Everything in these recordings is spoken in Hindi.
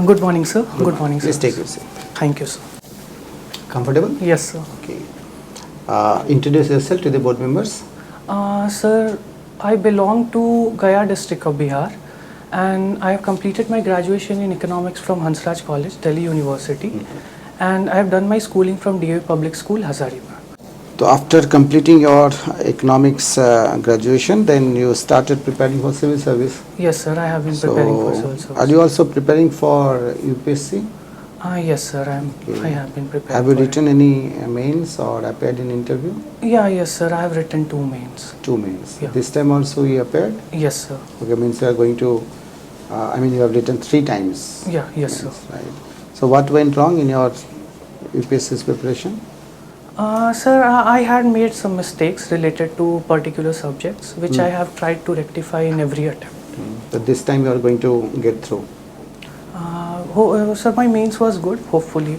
Good morning, sir. Good morning, sir. Please take your seat. Thank you, sir. Comfortable? Yes, sir. Okay. Introduce yourself to the board members. Sir, I belong to Gaya district of Bihar, and I have completed my graduation in economics from Hansraj College, Delhi University, and I have done my schooling from DAV Public School, Hazaribagh. So after completing your economics graduation, then you started preparing for civil service. Yes, sir. I have been preparing for civil Are service. you also preparing for UPSC? Yes, sir. Okay. I have been preparing. Have you for written any mains or appeared in interview? it. Yes, sir. I have written 2 mains. 2 mains. Yeah. This time also you appeared? Yes, sir. Okay, means you are going to, you have written 3 times. Yeah, yes, sir. Mains, right. So what went wrong in your UPSC's preparation? Sir, I had made some mistakes related to particular subjects, which I have tried to rectify in every attempt. But this time you are going to get through. Sir, my mains was good, hopefully.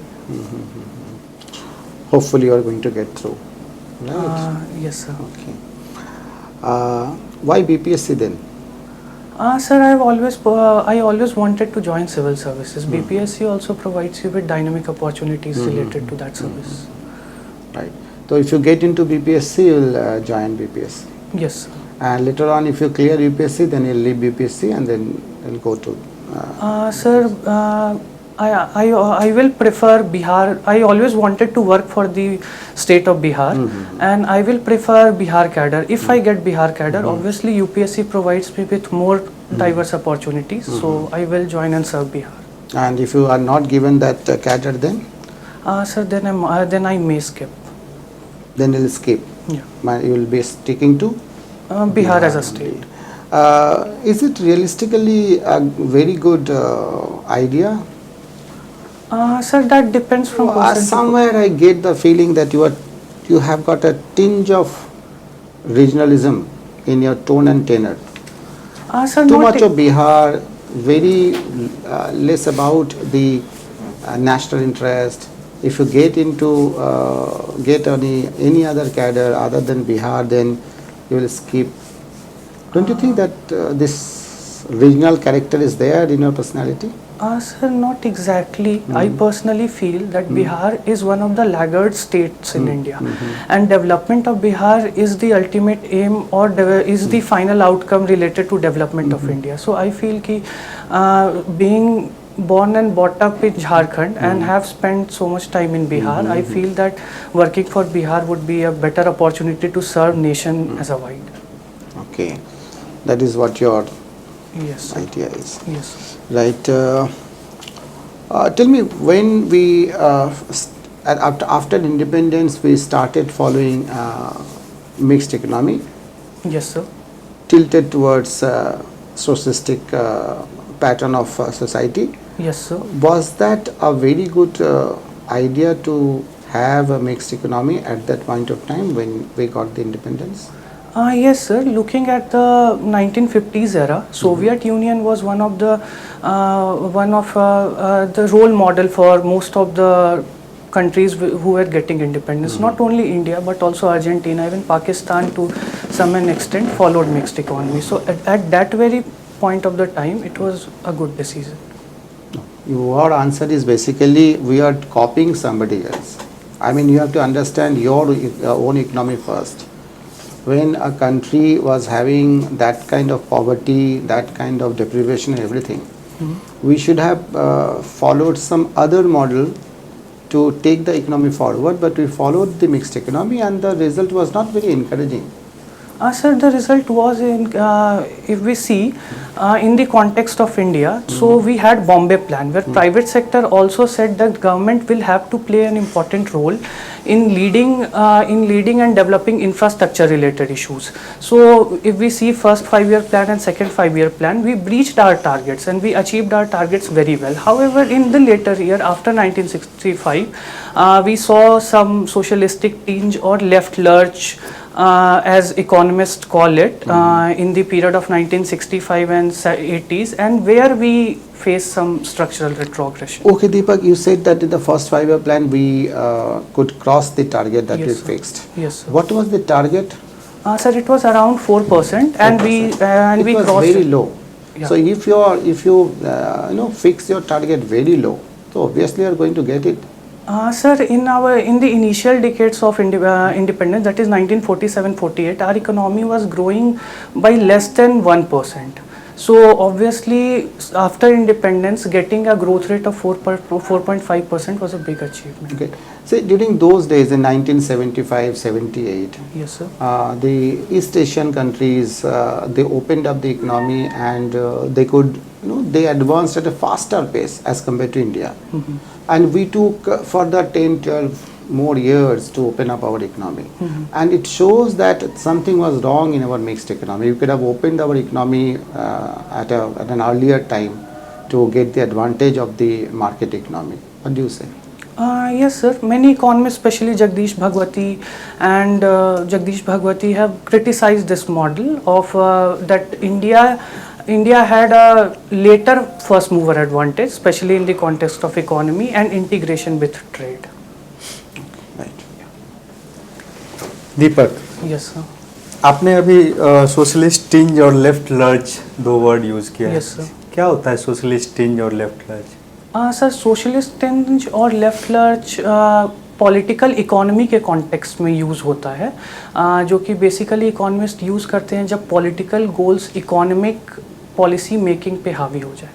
Hopefully you are going to get through. Right. Yes, sir. Okay. Why BPSC then? Sir, I always wanted to join civil services. BPSC also provides you with dynamic opportunities related to that service. Right. So if you get into BPSC, you will join BPSC. Yes, sir. And later on, if you clear UPSC, then you'll leave BPSC and then you'll go to. Sir, I will prefer Bihar. I always wanted to work for the state of Bihar, and I will prefer Bihar cadre. If I get Bihar cadre, obviously UPSC provides me with more diverse opportunities, so I will join and serve Bihar. And if you are not given that cadre, then? Sir, then I may skip. Then you'll skip. Yeah. You will be sticking to Bihar as a state. Is it realistically a very good idea? Sir, that depends from person to Somewhere I get the feeling that you have got a tinge of regionalism in your tone and tenor. Sir, Too not much of Bihar, very less about the national interest. If you get into any other cadre other than Bihar, then you will skip. Don't you think that this regional character is there in your personality? Sir, not exactly. I personally feel that Bihar is one of the laggard states in India, and development of Bihar is the ultimate aim or is the final outcome related to development of India. So I feel ki being born and brought up in Jharkhand and have spent so much time in Bihar, I feel that working for Bihar would be a better opportunity to serve nation as a wide. Okay, that is what your Yes. idea is. Yes. Right. Tell me, when we after independence we started following mixed economy, Yes, sir. tilted towards socialistic pattern of society. Yes, sir. Was that a very good idea to have a mixed economy at that point of time when we got the independence? Yes, sir. Looking at the 1950s era, Soviet Union was one of the role model for most of the countries who were getting independence. Not only India but also Argentina, even Pakistan to some extent followed mixed economy. So at that very point of the time, it was a good decision. Your answer is basically we are copying somebody else. I mean, you have to understand your own economy first. When a country was having that kind of poverty, that kind of deprivation and everything, we should have followed some other model to take the economy forward, but we followed the mixed economy and the result was not very encouraging. Sir, the result was if we see in the context of India, so we had Bombay Plan where private sector also said that government will have to play an important role in leading and developing infrastructure related issues. So if we see first 5-year plan and second 5-year plan, we breached our targets and we achieved our targets very well. However, in the later year after 1965, we saw some socialistic tinge or left lurch, as economists call it, in the period of 1965 and 80s, and where we face some structural retrogression. Okay, Deepak, you said that in the first 5-year plan we could cross the target that we Yes, sir. fixed. Yes, sir. What was the target? Sir, it was around 4%, and we it was crossed very it. low. So if you fix your target very low, so obviously you are going to get it. Sir, in the initial decades of independence, that is 1947-48, our economy was growing by less than 1%. So obviously, after independence, getting a growth rate of 4.5% was a big achievement. Okay. See, during those days in 1975-78, Yes, sir. the East Asian countries they opened up the economy and they could they advanced at a faster pace as compared to India. And we took further 10-12 more years to open up our economy. And it shows that something was wrong in our mixed economy. We could have opened our economy at an earlier time to get the advantage of the market economy. What do you say? Yes, sir. Many economists, especially Jagdish Bhagwati, have criticized this model of that India had a later first mover advantage, especially in the context of economy and integration with trade. Right. Deepak, Yes, sir. आपने अभी सोशलिस्ट टिंज और लेफ्ट लर्ज दो वर्ड यूज किया है। Yes, sir. क्या होता है सोशलिस्ट टिंज और left large? Sir, socialist tinge और लेफ्ट लर्ज पॉलिटिकल इकोनॉमी के कॉन्टेक्स्ट में यूज़ होता है, जो कि बेसिकली इकोनॉमिस्ट यूज़ करते हैं जब political goals economic policy making पे हावी हो जाए।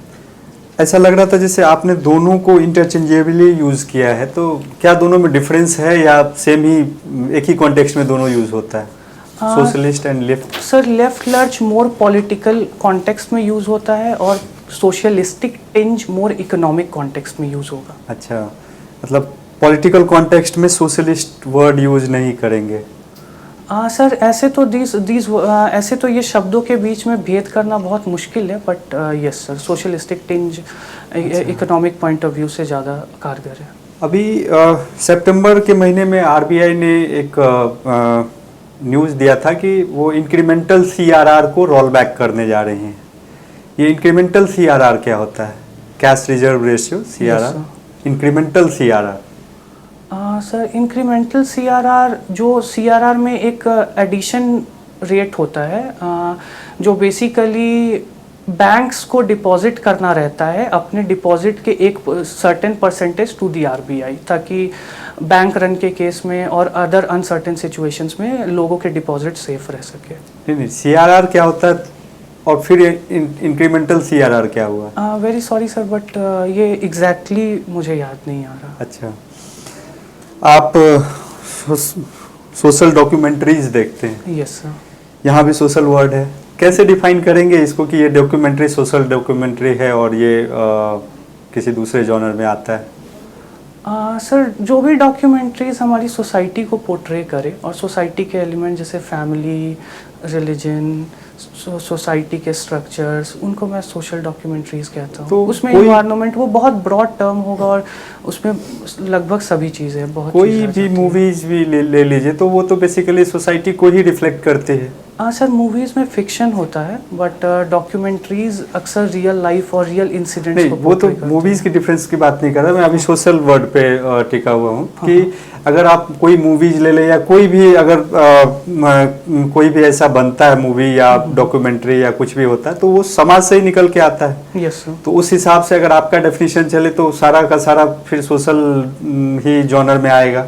ऐसा लग रहा था जैसे आपने दोनों को इंटरचेंजेबली यूज किया है, तो क्या दोनों में डिफरेंस है या सेम ही एक ही कॉन्टेक्स्ट में दोनों यूज होता है, socialist and left? Sir, left large more political context में यूज़ होता है और सोशलिस्टिक टिंज मोर इकोनॉमिक कॉन्टेक्स्ट में यूज़ होगा। अच्छा, मतलब पॉलिटिकल कॉन्टेक्स्ट में सोशलिस्ट वर्ड यूज नहीं करेंगे? सर, ऐसे तो ये शब्दों के बीच में भेद करना बहुत मुश्किल है, but yes sir, socialistic tinge economic point of view से ज़्यादा कारगर है। अभी सितंबर के महीने में आरबीआई ने एक न्यूज़ दिया था कि वो इंक्रीमेंटल सीआरआर को रोल बैक करने जा रहे हैं। ये इंक्रीमेंटल सीआरआर क्या होता है? Cash reserve ratio, CRR, incremental CRR. Sir, incremental CRR, जो सीआरआर में एक एडिशन रेट होता है, जो बेसिकली बैंक्स को डिपॉजिट करना रहता है अपने डिपॉजिट के एक certain percentage to the RBI, ताकि बैंक रन के केस में और अदर अनसर्टेन सिचुएशंस में लोगों के डिपॉजिट सेफ रह सके। नहीं, सीआरआर क्या होता है और फिर इंक्रीमेंटल सीआरआर क्या हुआ? वेरी सॉरी सर, बट ये एग्जैक्टली मुझे याद नहीं आ रहा। अच्छा, आप सोशल डॉक्यूमेंट्रीज देखते हैं? Yes sir. यहाँ भी सोशल वर्ड है, कैसे डिफाइन करेंगे इसको कि ये डॉक्यूमेंट्री सोशल डॉक्यूमेंट्री है और ये किसी दूसरे जॉनर में आता है? सर, जो भी डॉक्यूमेंट्रीज हमारी सोसाइटी को पोर्ट्रे करे और सोसाइटी के एलिमेंट जैसे फैमिली, रिलीजन, सोसाइटी के स्ट्रक्चर्स, उनको मैं सोशल डॉक्यूमेंट्रीज कहता हूँ। तो उसमें इन्वायरमेंट वो बहुत ब्रॉड टर्म होगा और उसमें लगभग सभी चीज़ें बहुत कोई भी मूवीज भी ले लीजिए तो वो तो बेसिकली सोसाइटी को ही रिफ्लेक्ट करते हैं। सर, मूवीज में फिक्शन होता है, बट डॉक्यूमेंट्रीज अक्सर रियल लाइफ और रियल इंसिडेंट्स नहीं, वो तो मूवीज की डिफरेंस की बात नहीं कर रहा मैं, अभी सोशल वर्ड पे टिका हुआ हूँ कि अगर आप कोई मूवीज ले ले या कोई भी अगर कोई भी ऐसा बनता है मूवी या डॉक्यूमेंट्री या कुछ भी होता है तो वो समाज से ही निकल के आता है। Yes sir. तो उस हिसाब से अगर आपका डेफिनेशन चले तो सारा का सारा फिर सोशल ही जॉनर में आएगा।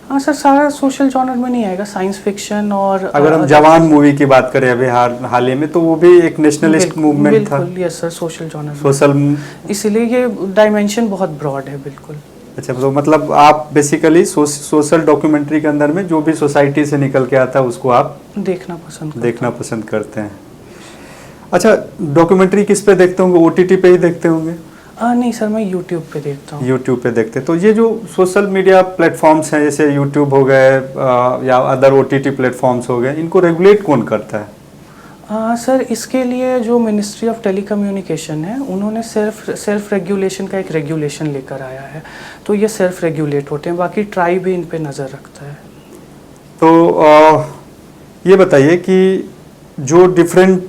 हाँ सर, सारा सोशल जॉनर में नहीं आएगा, साइंस फिक्शन और अगर हम जवान मूवी की बात करें अभी हाल ही में तो वो भी एक नेशनलिस्ट मूवमेंट था। Yes sir, social genre social, इसीलिए ये डायमेंशन बहुत ब्रॉड है। बिल्कुल। अच्छा, तो मतलब आप बेसिकली सोशल डॉक्यूमेंट्री के अंदर में जो भी सोसाइटी से निकल के आता है उसको आप देखना पसंद करते हैं। अच्छा, डॉक्यूमेंट्री किस पे देखते होंगे? ओटीटी पे ही देखते होंगे? नहीं सर, मैं यूट्यूब पे देखता हूँ। यूट्यूब पे देखते हैं। तो ये जो सोशल मीडिया प्लेटफॉर्म्स हैं जैसे यूट्यूब हो गए या अदर ओटीटी प्लेटफॉर्म्स हो गए, इनको रेगुलेट कौन करता है? सर, इसके लिए जो मिनिस्ट्री ऑफ टेलीकम्युनिकेशन है उन्होंने सेल्फ रेगुलेशन का एक रेगुलेशन लेकर आया है, तो ये सेल्फ रेगुलेट होते हैं, बाकी ट्राई भी इन पे नज़र रखता है। तो ये बताइए कि जो डिफरेंट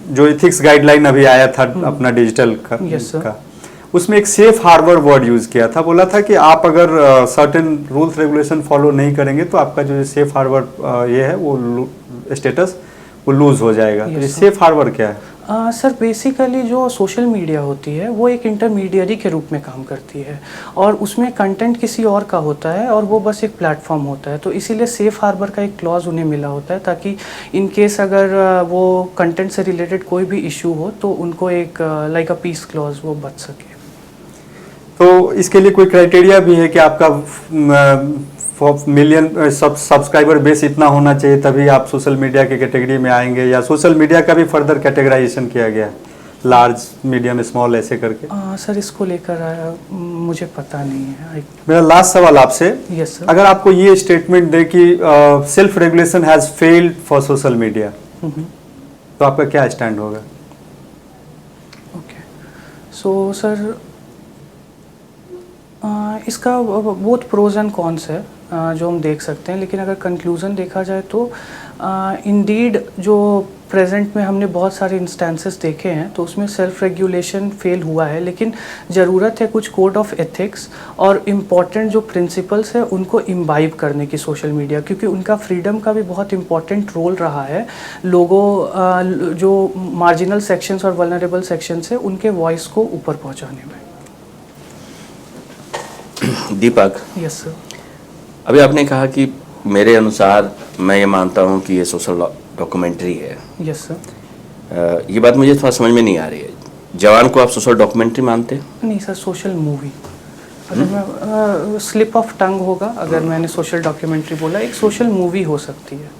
जो इथिक्स गाइडलाइन अभी आया था अपना डिजिटल का, उसमें एक सेफ हार्बर वर्ड यूज किया था, बोला था कि आप अगर सर्टेन रूल्स रेगुलेशन फॉलो नहीं करेंगे तो आपका जो सेफ हार्बर ये है वो स्टेटस वो लूज हो जाएगा। तो सेफ हार्बर क्या है? सर बेसिकली जो सोशल मीडिया होती है वो एक इंटरमीडियरी के रूप में काम करती है और उसमें कंटेंट किसी और का होता है और वो बस एक प्लेटफॉर्म होता है, तो इसीलिए सेफ हार्बर का एक क्लॉज उन्हें मिला होता है ताकि इन केस अगर वो कंटेंट से रिलेटेड कोई भी इशू हो तो उनको एक लाइक अ पीस क्लॉज वो बच सके। तो इसके लिए कोई क्राइटेरिया भी है कि आपका मिलियन सब्सक्राइबर बेस इतना होना चाहिए तभी आप सोशल मीडिया के कैटेगरी में आएंगे, या सोशल मीडिया का भी फर्दर कैटेगराइजेशन किया गया है लार्ज मीडियम स्मॉल ऐसे करके? सर इसको लेकर मुझे पता नहीं है। मेरा लास्ट सवाल आपसे, यस सर, अगर आपको ये स्टेटमेंट दे कि self regulation has failed for social media, तो आपका क्या स्टैंड होगा? ओके सो सर इसका बहुत प्रोज एंड कॉन्स है जो हम देख सकते हैं, लेकिन अगर कंक्लूज़न देखा जाए तो इंडीड जो प्रेजेंट में हमने बहुत सारे इंस्टेंसेस देखे हैं तो उसमें सेल्फ रेगुलेशन फेल हुआ है, लेकिन ज़रूरत है कुछ कोड ऑफ एथिक्स और इम्पॉर्टेंट जो प्रिंसिपल्स है उनको इम्बाइब करने की सोशल मीडिया, क्योंकि उनका फ्रीडम का भी बहुत इम्पॉर्टेंट रोल रहा है लोगों जो मार्जिनल सेक्शंस और वल्नरेबल सेक्शंस है उनके वॉइस को ऊपर पहुँचाने में। दीपक, यस सर। अभी आपने कहा कि मेरे अनुसार मैं ये मानता हूँ कि ये सोशल डॉक्यूमेंट्री है। Yes sir. ये बात मुझे थोड़ा समझ में नहीं आ रही है। जवान को आप सोशल डॉक्यूमेंट्री मानते हैं? नहीं सर, सोशल मूवी। अगर मैं स्लिप ऑफ टंग होगा अगर मैंने सोशल डॉक्यूमेंट्री बोला, एक सोशल मूवी हो सकती है।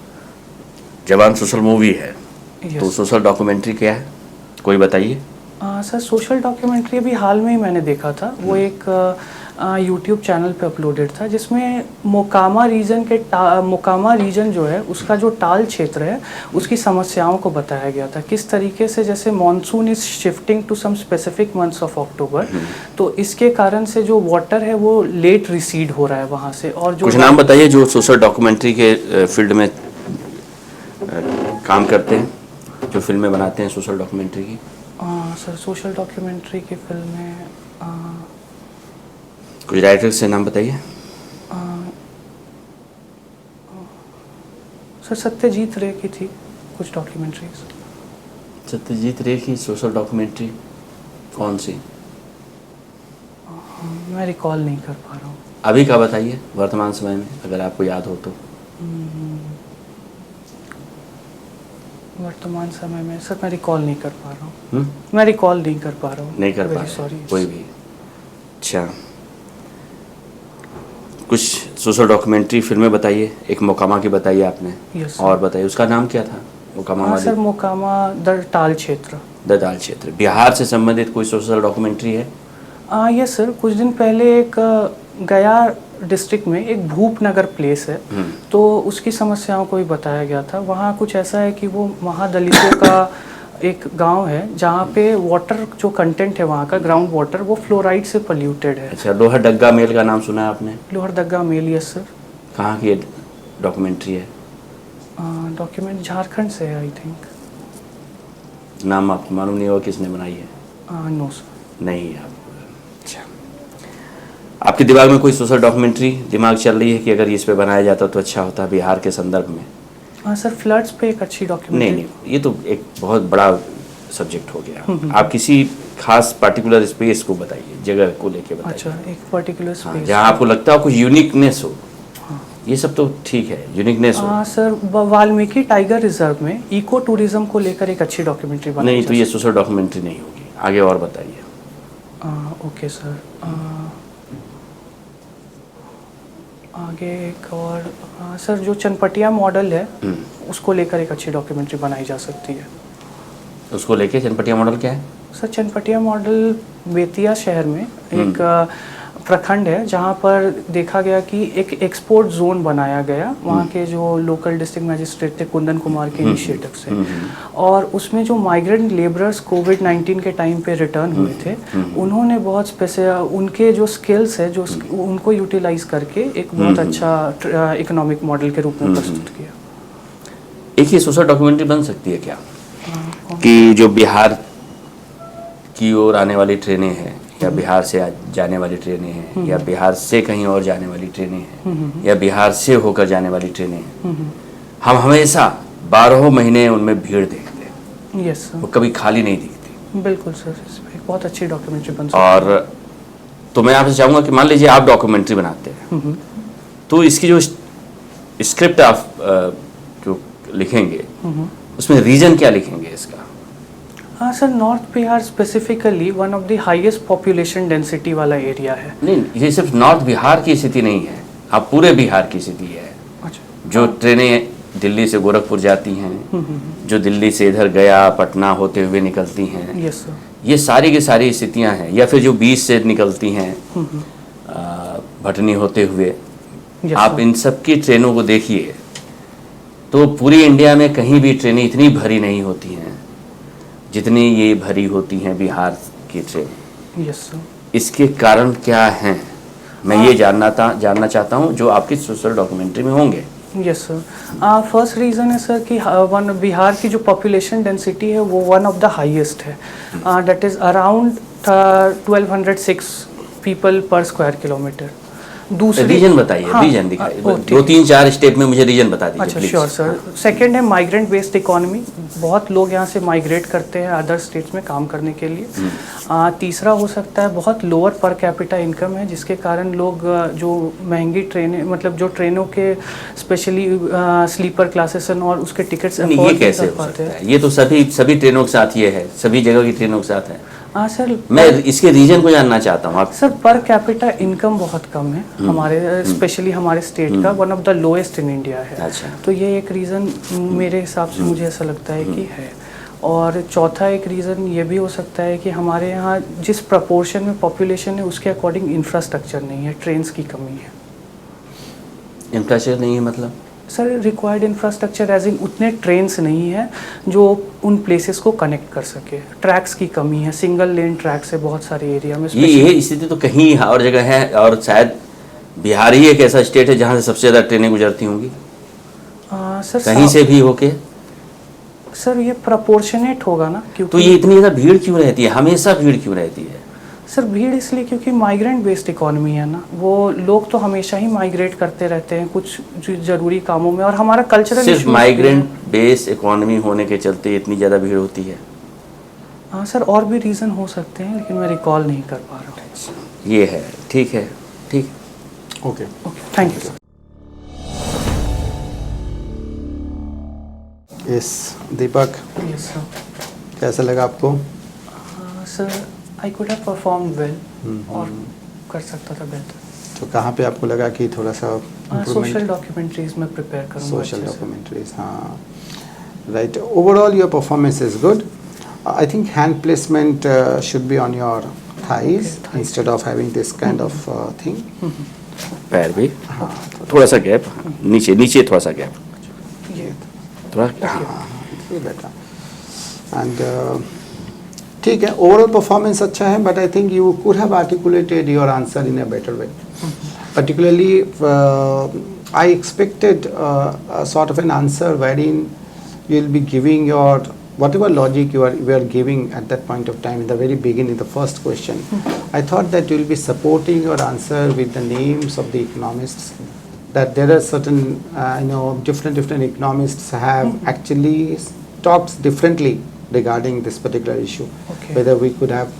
जवान सोशल मूवी है Yes. तो सोशल डॉक्यूमेंट्री क्या है, कोई बताइए। सर सोशल डॉक्यूमेंट्री अभी हाल में ही मैंने देखा था, वो एक यूट्यूब चैनल पे अपलोडेड था जिसमें मोकामा रीजन जो है उसका जो टाल क्षेत्र है उसकी समस्याओं को बताया गया था, किस तरीके से जैसे monsoon is shifting to some specific months of October, तो इसके कारण से जो वाटर है वो लेट रिसीड हो रहा है वहाँ से। और जो कुछ नाम बताइए जो सोशल डॉक्यूमेंट्री के फील्ड में काम करते हैं, जो फिल्में बनाते हैं सोशल डॉक्यूमेंट्री की। सर सोशल डॉक्यूमेंट्री की फिल्में कुछ राइटर्स से नाम बताइए। सर सत्यजीत रे की थी कुछ डॉक्यूमेंट्रीज। सत्यजीत रे की सोशल डॉक्यूमेंट्री कौन सी? मैं रिकॉल नहीं कर पा रहा हूँ अभी का बताइए, वर्तमान समय में अगर आपको याद हो तो। वर्तमान समय में सर मैं रिकॉल नहीं कर पा रहा हूँ। मैं रिकॉल नहीं कर पा रहा हूँ। नहीं कर पा रहे सॉरी कोई भी। अच्छा, कुछ सोशल डॉक्यूमेंट्री फिल्में बताइए। एक मोकामा की बताइए आपने। यस और बताइए उसका नाम क्या था? मोकामा वाली? सर मोकामा द टाल क्षेत्र। द ताल क्षेत्र। बिहार से संबंधित कोई सोशल डॉक्यूमेंट्री है? यस सर, कुछ दिन पहले एक गया डिस्ट्रिक्ट में एक भूपनगर प्लेस है, तो उसकी समस्याओं को भी बताया गया था। वहाँ कुछ ऐसा है कि वो महादलितों का एक गांव है जहाँ पे वाटर जो कंटेंट है वहाँ का ग्राउंड वाटर वो फ्लोराइड से पोल्यूटेड है। अच्छा, लोहरदग्गा मेल का नाम सुना है आपने? Lohardaga mail, yes sir. कहाँ की डॉक्यूमेंट्री है? डॉक्यूमेंट झारखंड से है आई थिंक। नाम आपको मालूम नहीं होगा किसने बनाई है? No sir. नहीं आप। अच्छा, आपके दिमाग में कोई सोशल डॉक्यूमेंट्री दिमाग चल रही है कि अगर इस पे बनाया जाता तो अच्छा होता बिहार के संदर्भ में? सर फ्लड्स पे एक अच्छी डॉक्यूमेंट्री। नहीं, ये तो एक बहुत बड़ा सब्जेक्ट हो गया। आप किसी खास पर्टिकुलर स्पेस को बताइए, जगह को लेके बताइए। अच्छा, एक पर्टिकुलर स्पेस जहाँ आपको लगता हो कुछ यूनिकनेस हो। ये सब तो ठीक है, यूनिकनेस हो। सर वाल्मीकि टाइगर रिजर्व में इको टूरिज्म को लेकर एक अच्छी डॉक्यूमेंट्री बनाई। नहीं, तो ये सोशल डॉक्यूमेंट्री नहीं होगी। आगे और बताइए। ओके सर, आगे एक और सर जो चनपटिया मॉडल है उसको लेकर एक अच्छी डॉक्यूमेंट्री बनाई जा सकती है। उसको लेके चनपटिया मॉडल क्या है? सर चनपटिया मॉडल बेतिया शहर में एक प्रखंड है जहाँ पर देखा गया कि एक एक्सपोर्ट जोन बनाया गया वहाँ के जो लोकल डिस्ट्रिक्ट मजिस्ट्रेट थे कुंदन कुमार के इनिशिएटिव से, और उसमें जो माइग्रेंट लेबरर्स कोविड-19 के टाइम पे रिटर्न हुए थे उन्होंने बहुत उनके जो स्किल्स है जो उनको यूटिलाइज करके एक बहुत अच्छा इकोनॉमिक मॉडल के रूप में प्रस्तुत किया। एक ही सोशल डॉक्यूमेंट्री बन सकती है क्या कि जो बिहार की ओर आने वाली ट्रेनें हैं या बिहार से जाने वाली ट्रेनें हैं या बिहार से कहीं और जाने वाली ट्रेनें हैं या बिहार से होकर जाने वाली ट्रेनें हैं, हम हमेशा 12 महीने उनमें भीड़ देखते हैं। यस वो सर, कभी खाली नहीं दिखती। बिल्कुल सर, इसमें एक बहुत अच्छी डॉक्यूमेंट्री बन सकती और तो मैं आपसे चाहूँगा कि मान लीजिए आप डॉक्यूमेंट्री बनाते हैं, तो इसकी जो स्क्रिप्ट आप जो लिखेंगे उसमें रीजन क्या लिखेंगे इसका? हाँ sir, north Bihar specifically one of the highest population density वाला एरिया है। नहीं, ये सिर्फ नॉर्थ बिहार की स्थिति नहीं है, आप पूरे बिहार की स्थिति है। अच्छा, जो ट्रेनें दिल्ली से गोरखपुर जाती हैं, जो दिल्ली से इधर गया पटना होते हुए निकलती हैं, यस सर, ये सारी की सारी स्थितियां हैं। या फिर जो बीच से निकलती हैं भटनी होते हुए, यस आप सर, इन सब की ट्रेनों को देखिए तो पूरी इंडिया में कहीं भी ट्रेनें इतनी भरी नहीं होती हैं जितनी ये भरी होती हैं बिहार की ट्रेन। Yes sir. इसके कारण क्या हैं, मैं ये जानना चाहता हूँ, जो आपकी सोशल डॉक्यूमेंट्री में होंगे। यस सर, फर्स्ट रीज़न है सर कि वन बिहार की जो पॉपुलेशन डेंसिटी है वो वन ऑफ द हाईएस्ट है, दैट इज़ अराउंड 1206 पीपल पर स्क्वायर किलोमीटर। दूसरी रीजन बताइए, हाँ, रीजन दिखाइए, ठीक 2-3-4 स्टेप में मुझे रीजन बता दीजिए अच्छा प्लीज। Sure sir. सेकंड है माइग्रेंट बेस्ड इकोनॉमी, बहुत लोग यहाँ से माइग्रेट करते हैं अदर स्टेट्स में काम करने के लिए। तीसरा हो सकता है बहुत लोअर पर कैपिटा इनकम है, जिसके कारण लोग जो महंगी ट्रेनें, मतलब जो ट्रेनों के स्पेशली स्लीपर क्लासेस और उसके टिकट्स नहीं, ये कैसे हो सकता है? ये तो सभी ट्रेनों के साथ ये है, सभी जगह की ट्रेनों के साथ है। हाँ सर, मैं इसके रीजन को जानना चाहता हूँ। आप सर पर कैपिटा इनकम बहुत कम है हमारे, स्पेशली हमारे स्टेट का one of the lowest in India है। अच्छा। तो ये एक रीज़न मेरे हिसाब से मुझे ऐसा लगता है कि है। और चौथा एक रीज़न ये भी हो सकता है कि हमारे यहाँ जिस प्रपोर्शन में पॉपुलेशन है उसके अकॉर्डिंग इंफ्रास्ट्रक्चर नहीं है, ट्रेन्स की कमी है। इंफ्रास्ट्रक्चर नहीं है मतलब? Sir required infrastructure as in उतने ट्रेन्स नहीं है जो उन प्लेसेस को कनेक्ट कर सके। ट्रैक्स की कमी है, सिंगल लेन ट्रैक्स है बहुत सारे एरिया में। ये स्थिति तो कहीं और जगह है, और शायद बिहार ही एक ऐसा स्टेट है जहाँ से सबसे ज़्यादा ट्रेनें गुजरती होंगी, सर कहीं से भी होके। सर ये प्रपोर्शनेट होगा ना, क्योंकि तो ये इतनी ज़्यादा भीड़ क्यों रहती है, हमेशा भीड़ क्यों रहती है? सर भीड़ इसलिए क्योंकि माइग्रेंट बेस्ड इकोनॉमी है ना, वो लोग तो हमेशा ही माइग्रेट करते रहते हैं कुछ ज़रूरी कामों में, और हमारा कल्चरल सिर्फ माइग्रेंट बेस्ड इकोनॉमी होने के चलते इतनी ज़्यादा भीड़ होती है? हाँ सर, और भी रीज़न हो सकते हैं लेकिन मैं रिकॉल नहीं कर पा रहा हूँ। ये है, ठीक है, ठीक। Okay. Okay, thank you sir. Yes Deepak, yes sir. कैसा लगा आपको? Sir I could have perform well, और कर सकता था बेहतर। तो कहाँ पे आपको लगा कि थोड़ा सा सोशल डॉक्यूमेंट्रीज में प्रिपेयर करूँगा। सोशल डॉक्यूमेंट्रीज, हाँ, right. Overall your performance is good. I think hand placement should be on your thighs instead of having this kind of thing. पैर भी थोड़ा सा गैप, नीचे नीचे थोड़ा सा गैप, ये थोड़ा। ये बेटा एंड ठीक है, ओवरऑल परफॉर्मेंस अच्छा है, but I think you could have articulated your answer in a better way. Particularly, I expected a sort of an answer wherein you'll be giving your whatever logic you are giving at that point of time in the very beginning, the first question. I thought that you'll be supporting your answer with the names of the economists. That there are certain different economists have actually talked differently regarding this particular issue. Okay. Whether we could have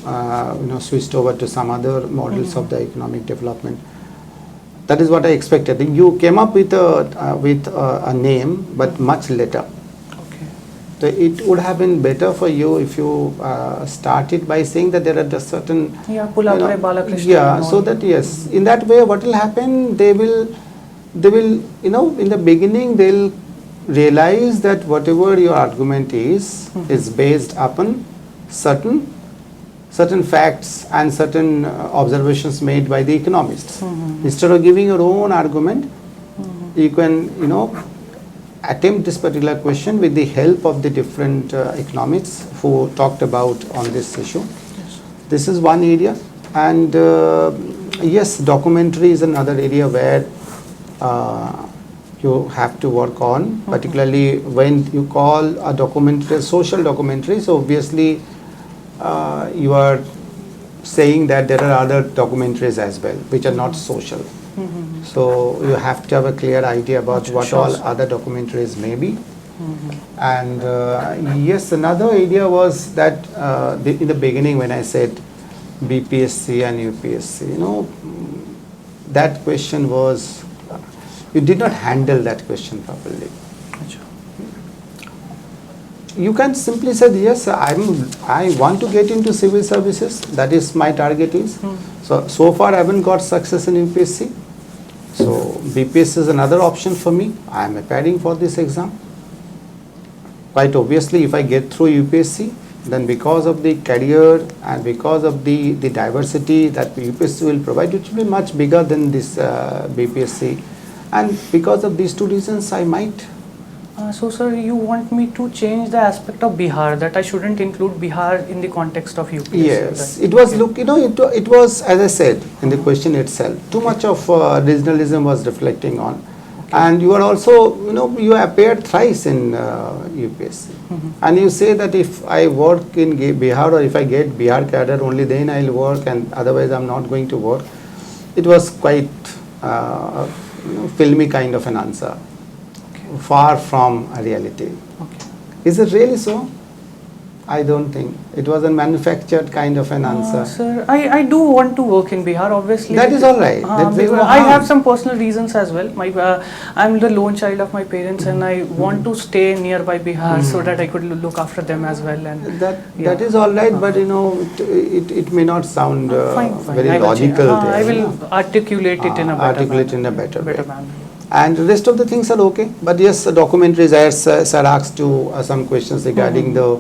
switched over to some other models of the economic development. That is what I expected. You came up with a name, but much later. okay. So it would have been better for you if you started by saying that there are just certain. Yeah, Pulapure Balakrishnan. Yeah, and so all. that yes, in that way, what will happen? They will in the beginning they'll realize that whatever your argument is based upon certain facts and certain observations made by the economists. Instead of giving your own argument, you can attempt this particular question with the help of the different economists who talked about on this issue. Yes. This is one area, and yes, documentary is another area where you have to work on, particularly when you call a documentary a social documentary. So obviously you are saying that there are other documentaries as well which are not social. So you have to have a clear idea about what Sure, all sir. other documentaries may be. And yes, another idea was that in the beginning when I said BPSC and UPSC, that question was, you did not handle that question properly. अच्छा. You can simply say, yes, I want to get into civil services, that is my target is. So far I haven't got success in UPSC. So BPSC is another option for me. I am preparing for this exam. Quite obviously, if I get through UPSC, then because of the career and because of the diversity that UPSC will provide, it will be much bigger than this BPSC. And because of these two reasons, I might. So sir, you want me to change the aspect of Bihar, that I shouldn't include Bihar in the context of UPSC? Yes, right? it was, look, it was, as I said in the question itself, too much of regionalism was reflecting on. And you are also, you appeared thrice in UPSC. And you say that if I work in Bihar or if I get Bihar cadre, only then I will work and otherwise I am not going to work. It was quite filmy kind of an answer. Far from a reality. Okay. Is it really so? I don't think. It was a manufactured kind of an answer. Sir, I do want to work in Bihar, obviously. That is all right. There is no I harm. have some personal reasons as well. I'm the lone child of my parents, and I want to stay nearby Bihar so that I could look after them as well. And That is all right, but it may not sound fine. very I will logical. I will articulate it in a better better way. manner. And the rest of the things are okay. But yes, the documentaries, as sir asked you some questions regarding the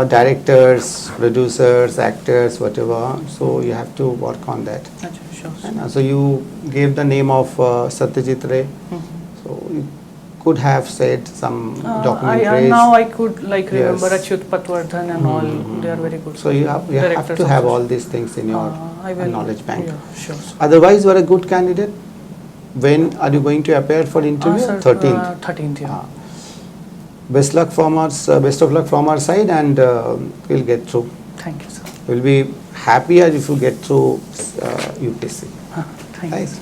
directors, producers, actors, whatever. So you have to work on that. Achha, sure. And so you gave the name of Satyajit Ray. So you could have said some documentaries. Now I could remember Yes. Achyut Patwardhan and all. They are very good. So you have Directors to have also. all these things in your I will, knowledge bank. Yeah, sure. Otherwise, you are a good candidate. When are you going to appear for interview? Sir, 13th. 13th, yeah. Best luck from us. Best of luck from our side, and we'll get through. Thank you, sir. We'll be happier if you get through UPSC. Thank you. Right.